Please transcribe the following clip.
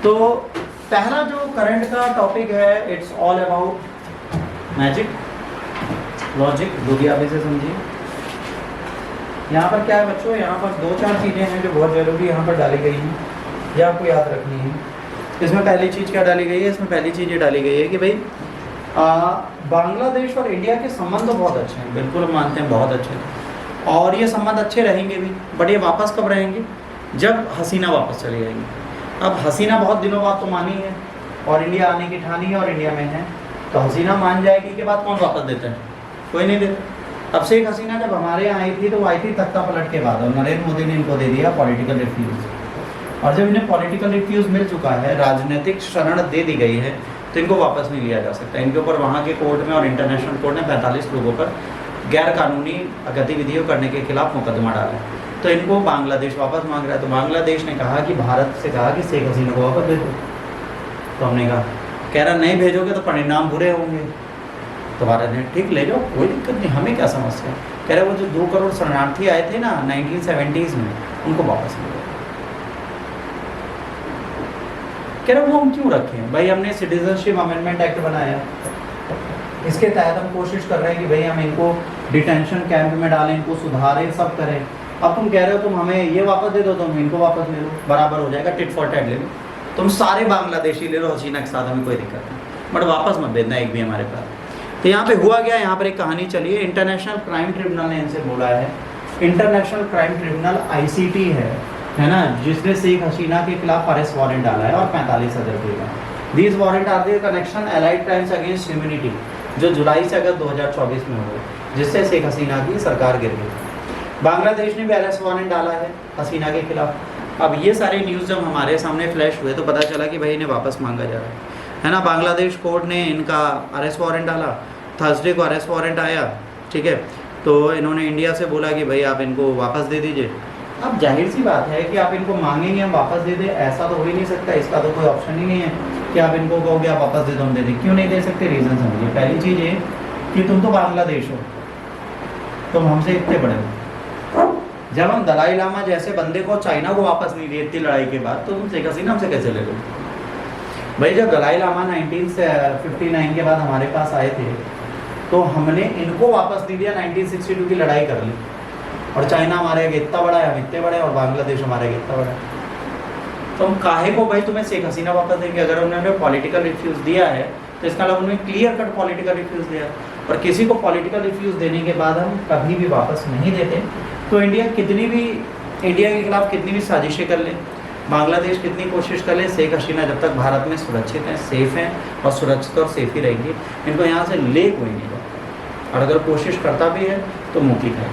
तो पहला जो करंट का टॉपिक है, it's all about magic logic, जो भी आप इसे समझिए। यहाँ पर क्या है बच्चों, यहाँ पर दो चार चीज़ें हैं जो बहुत ज़रूरी यहाँ पर डाली गई हैं, ये आपको याद रखनी है। इसमें पहली चीज़ क्या डाली गई है, इसमें पहली चीज़ ये डाली गई है कि भाई बांग्लादेश और इंडिया के संबंध तो बहुत अच्छे हैं, बिल्कुल हम मानते हैं बहुत अच्छे हैं, और ये संबंध अच्छे रहेंगे भी। बट ये वापस कब रहेंगे, जब हसीना वापस चली जाएंगी। अब हसीना बहुत दिनों बाद तो मानी है और इंडिया आने की ठानी है और इंडिया में है, तो हसीना मान जाएगी के बाद कौन वापस देता है, कोई नहीं देता। अब शेख हसीना जब हमारे यहाँ आई थी तो वो आई थी तख्ता पलट के बाद, और नरेंद्र मोदी ने इनको दे दिया पॉलिटिकल रिफ्यूज़, और जब इन्हें पॉलिटिकल रिफ्यूज़ मिल चुका है, राजनीतिक शरण दे दी गई है, तो इनको वापस नहीं लिया जा सकता। इनके ऊपर वहाँ के कोर्ट में और इंटरनेशनल कोर्ट ने 45 लोगों पर गैर कानूनी गतिविधियों करने के खिलाफ मुकदमा डाला, तो इनको बांग्लादेश वापस मांग रहा है। तो बांग्लादेश ने कहा कि भारत से कहा कि शेख हसीना को वापस भेजो, तो हमने कहा, कह रहा नहीं भेजोगे तो परिणाम बुरे होंगे। तो भारत ने ठीक ले जाओ, कोई दिक्कत नहीं, हमें क्या समस्या। कह रहे वो जो 2 करोड़ शरणार्थी आए थे ना 1970s में, उनको वापस ले जाओ। कह रहे वो हम क्यों रखें भाई, हमने सिटीजनशिप अमेंडमेंट एक्ट बनाया, इसके तहत हम कोशिश कर रहे हैं कि भाई हम इनको डिटेंशन कैंप में डालें, इनको सुधारें, सब करें। अब तुम कह रहे हो तुम हमें ये वापस दे दो, तुम इनको वापस ले लो, बराबर हो जाएगा, टिट फॉर टैट ले लो, तुम सारे बांग्लादेशी ले लो हसीना के साथ, हमें कोई दिक्कत नहीं, बट वापस मत भेजना एक भी हमारे पास। तो यहाँ पे हुआ गया, यहाँ पर एक कहानी चली है। इंटरनेशनल क्राइम ट्रिब्यूनल ने इनसे बोला है, इंटरनेशनल क्राइम ट्रिब्यूनल ICT है ना, जिसने शेख हसीना के खिलाफ अरेस्ट वारंट डाला है और 45,000 रुपये का। These warrant are their connection allied crimes against humanity, जो जुलाई से अगस्त 2024 में हुए, जिससे शेख हसीना की सरकार गिर गई। बांग्लादेश ने भी अरेस्ट वारंट डाला है हसीना के खिलाफ। अब ये सारे न्यूज़ जब हमारे सामने फ्लैश हुए तो पता चला कि भाई इन्हें वापस मांगा जा रहा है ना। बांग्लादेश कोर्ट ने इनका अरेस्ट वारंट डाला, थर्सडे को अरेस्ट वारंट आया, ठीक है। तो इन्होंने इंडिया से बोला कि भाई आप इनको वापस दे दीजिए। अब जाहिर सी बात है कि आप इनको मांगेंगे हम वापस दे दें, ऐसा तो हो ही नहीं सकता, इसका तो कोई ऑप्शन ही नहीं है कि आप इनको कहोगे आप वापस दे दो हम दे दें। क्यों नहीं दे सकते, रीज़न समझिए। पहली चीज़ ये कि तुम तो बांग्लादेश हो, तुम हमसे इतने बड़े हो। जब हम दलाई लामा जैसे बंदे को चाइना को वापस नहीं दिए इतनी लड़ाई के बाद, तो तुम शेख हसीना हमसे कैसे ले लो भाई। जब दलाई लामा 1959 के बाद हमारे पास आए थे तो हमने इनको वापस नहीं दिया, 1962 की लड़ाई कर ली, और चाइना हमारे आगे इतना बड़ा है, हम इतने बड़े, और बांग्लादेश हमारे आगे इतना बड़ा है। तो हम काहे को भाई तुम्हें शेख हसीना वापस देंगे। अगर उन्होंने पॉलिटिकल रिफ्यूज़ दिया है तो इसका मतलब उन्होंने क्लियर कट पॉलिटिकल रिफ्यूज़ दिया, और किसी को पॉलिटिकल रिफ्यूज़ देने के बाद हम कभी भी वापस नहीं देते। तो इंडिया के खिलाफ कितनी भी साजिशें कर ले, बांग्लादेश कितनी कोशिश कर ले, शेख हसीना जब तक भारत में सुरक्षित हैं, सेफ़ हैं, और सुरक्षित और सेफ ही रहेंगी, इनको यहाँ से ले कोई नहीं जाता, और अगर कोशिश करता भी है तो मुँह की खाए।